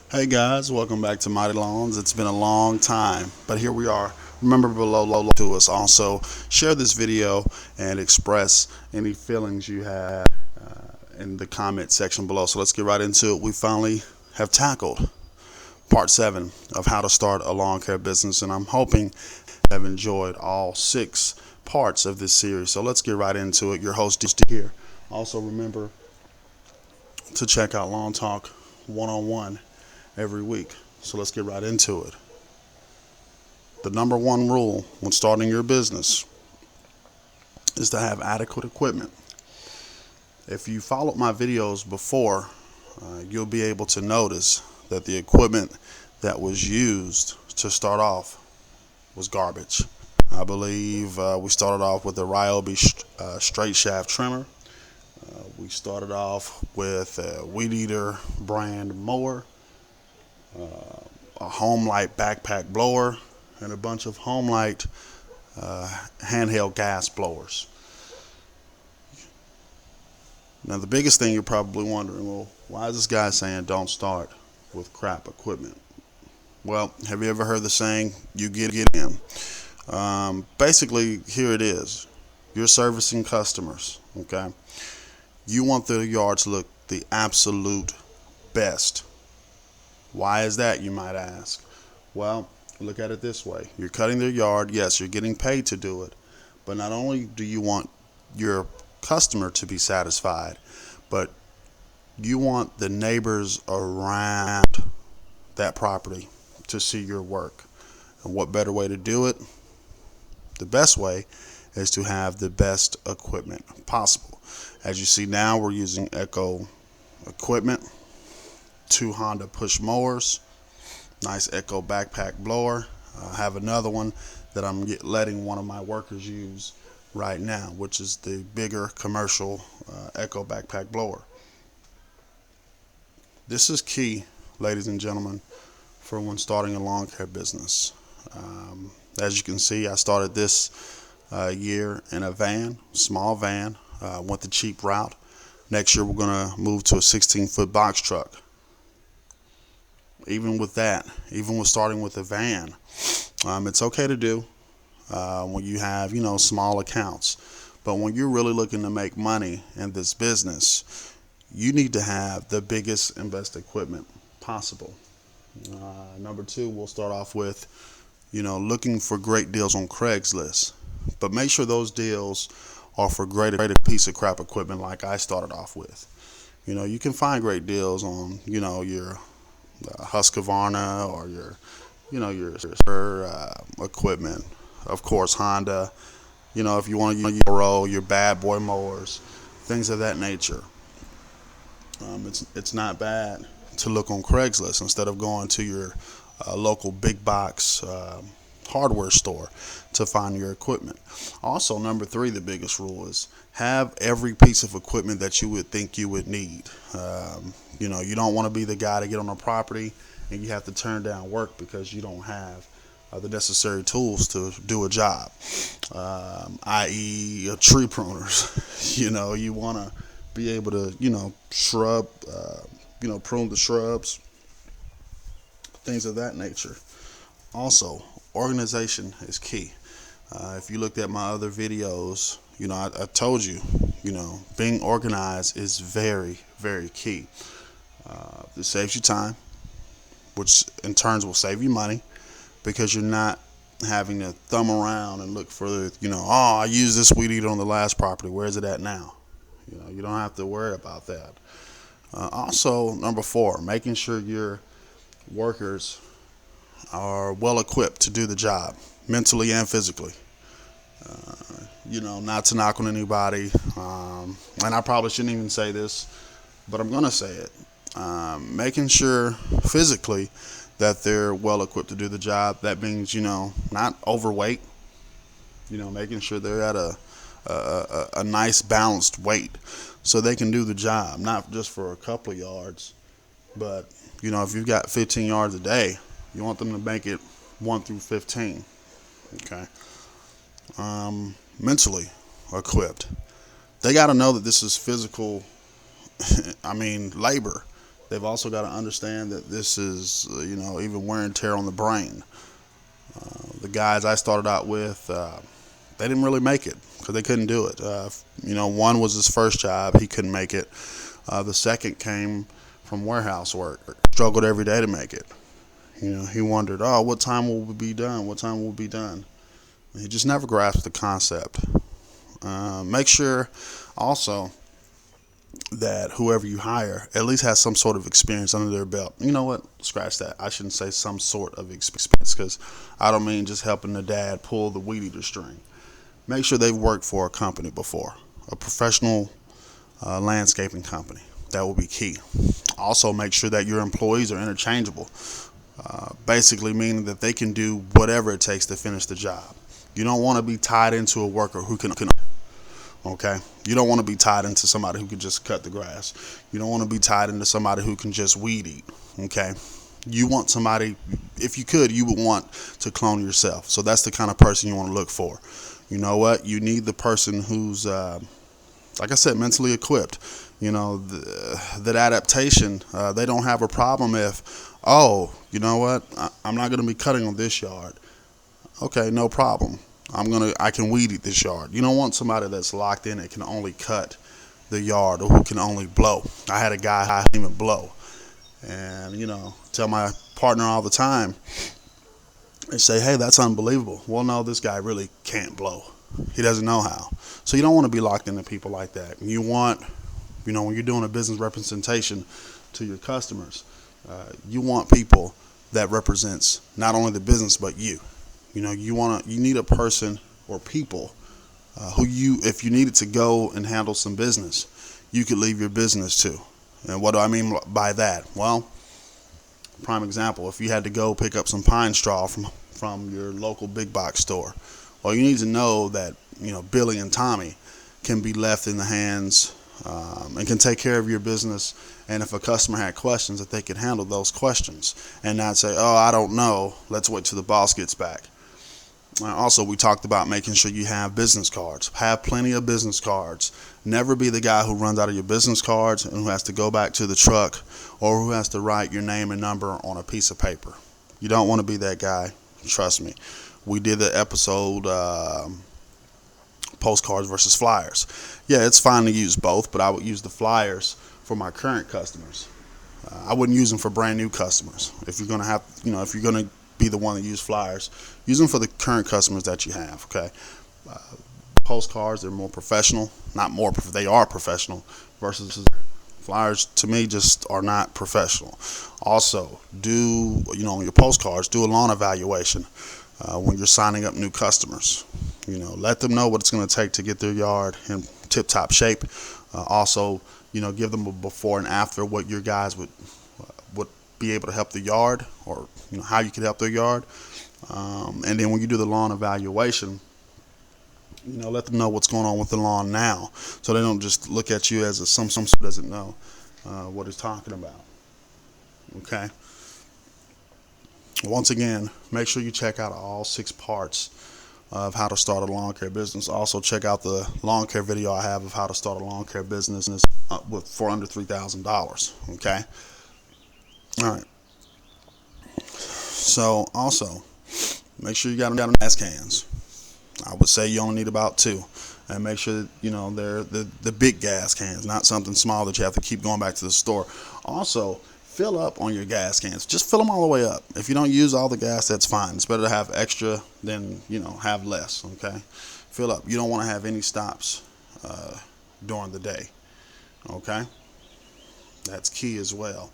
Hey guys, welcome back to Mighty Lawns. It's been a long time, but here we are. Remember below to us. Also, share this video and express any feelings you have in the comment section below. So let's get right into it. We finally have tackled part 7 of how to start a lawn care business, and I'm hoping you have enjoyed all 6 parts of this series. So let's get right into it. Your host is here. Also, remember to check out Lawn Talk 101 every week. So let's get right into it. The number one rule when starting your business is to have adequate equipment. If you followed my videos before, you'll be able to notice that the equipment that was used to start off was garbage. I believe we started off with a Ryobi straight shaft trimmer. We started off with a Weed Eater brand mower, a Home Light backpack blower, and a bunch of Home Light handheld gas blowers. Now, the biggest thing you're probably wondering, well, why is this guy saying don't start with crap equipment? Well, have you ever heard the saying, you get in? Basically, here it is. You're servicing customers, okay? You want their yard to look the absolute best. Why is that, you might ask? Well, look at it this way. You're cutting their yard. Yes, you're getting paid to do it. But not only do you want your customer to be satisfied, but you want the neighbors around that property to see your work. And what better way to do it? The best way is to have the best equipment possible. As you see now, we're using Echo equipment, 2 Honda push mowers, nice Echo backpack blower. I have another one that I'm letting one of my workers use right now, which is the bigger commercial Echo backpack blower. This is key, ladies and gentlemen, for when starting a lawn care business. As you can see, I started this year in a van, small van, went the cheap route. Next year, we're going to move to a 16-foot box truck. Even with that, even with starting with a van, it's okay to do when you have, small accounts. But when you're really looking to make money in this business, you need to have the biggest and best equipment possible. Number 2, we'll start off with, looking for great deals on Craigslist. But make sure those deals are for greater piece of crap equipment like I started off with. You can find great deals on, your Husqvarna or your equipment. Of course, Honda. If you want to use your bad boy mowers, things of that nature. It's not bad to look on Craigslist instead of going to your local big box hardware store to find your equipment. Also, number 3, the biggest rule is have every piece of equipment that you would think you would need. You don't want to be the guy to get on a property and you have to turn down work because you don't have the necessary tools to do a job, i.e. tree pruners. You want to be able to, shrub, prune the shrubs, things of that nature. Also, organization is key. If you looked at my other videos, I told you, being organized is very, very key. It saves you time, which in turns will save you money because you're not having to thumb around and look for I used this weed eater on the last property. Where is it at now? You don't have to worry about that. Also, number 4, making sure your workers are well equipped to do the job, mentally and physically. Not to knock on anybody, and I probably shouldn't even say this, but I'm going to say it. Making sure physically that they're well equipped to do the job. That means, not overweight, making sure they're at a nice balanced weight so they can do the job, not just for a couple of yards, but, if you've got 15 yards a day, you want them to make it 1 through 15, okay? Mentally equipped. They got to know that this is physical, labor. They've also got to understand that this is, even wear and tear on the brain. The guys I started out with, they didn't really make it because they couldn't do it. One was his first job. He couldn't make it. The second came from warehouse work. Struggled every day to make it. He wondered, oh, what time will we be done? What time will we be done? And he just never grasped the concept. Make sure also that whoever you hire at least has some sort of experience under their belt. You know what? Scratch that. I shouldn't say some sort of experience because I don't mean just helping the dad pull the weed eater string. Make sure they've worked for a company before, a professional landscaping company. That will be key. Also, make sure that your employees are interchangeable, basically meaning that they can do whatever it takes to finish the job. You don't want to be tied into a worker who can. Okay, you don't want to be tied into somebody who can just cut the grass. You don't want to be tied into somebody who can just weed eat. Okay, you want somebody, if you could, you would want to clone yourself. So that's the kind of person you want to look for. You know what? You need the person who's, like I said, mentally equipped. That adaptation, they don't have a problem if, oh, you know what? I'm not going to be cutting on this yard. Okay, no problem. I can weed eat this yard. You don't want somebody that's locked in that can only cut the yard or who can only blow. I had a guy who couldn't even blow. And, tell my partner all the time, they say, hey, that's unbelievable. Well, no, this guy really can't blow. He doesn't know how. So you don't want to be locked into people like that. You want, when you're doing a business representation to your customers, you want people that represents not only the business but you. You need a person or people if you needed to go and handle some business, you could leave your business to. And what do I mean by that? Well, prime example, if you had to go pick up some pine straw from your local big box store, well, you need to know that, Billy and Tommy can be left in the hands and can take care of your business. And if a customer had questions, that they could handle those questions and not say, oh, I don't know, let's wait till the boss gets back. Also, we talked about making sure you have business cards. Have plenty of business cards. Never be the guy who runs out of your business cards and who has to go back to the truck or who has to write your name and number on a piece of paper. You don't want to be that guy. Trust me. We did the episode postcards versus flyers. Yeah, it's fine to use both, but I would use the flyers for my current customers. I wouldn't use them for brand new customers. If you're going to have, if you're going to be the one that use flyers, use them for the current customers that you have. Okay, postcards, they're more professional. Not more, they are professional. Versus flyers, to me, just are not professional. Also, on your postcards, do a lawn evaluation when you're signing up new customers. Let them know what it's going to take to get their yard in tip-top shape. Also, give them a before and after what your guys would be able to help the yard, or how you could help their yard. And then when you do the lawn evaluation, let them know what's going on with the lawn now, so they don't just look at you as some who doesn't know what he's talking about. Okay. Once again, make sure you check out all 6 parts of how to start a lawn care business. Also, check out the lawn care video I have of how to start a lawn care business for under $3,000. Okay. All right. So also, make sure you got gas cans. I would say you only need about 2, and make sure they're the big gas cans, not something small that you have to keep going back to the store. Also, fill up on your gas cans. Just fill them all the way up. If you don't use all the gas, that's fine. It's better to have extra than have less. Okay, fill up. You don't want to have any stops during the day. Okay, that's key as well.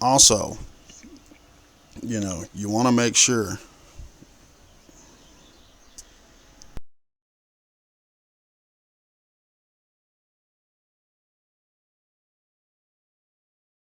Also, you want to make sure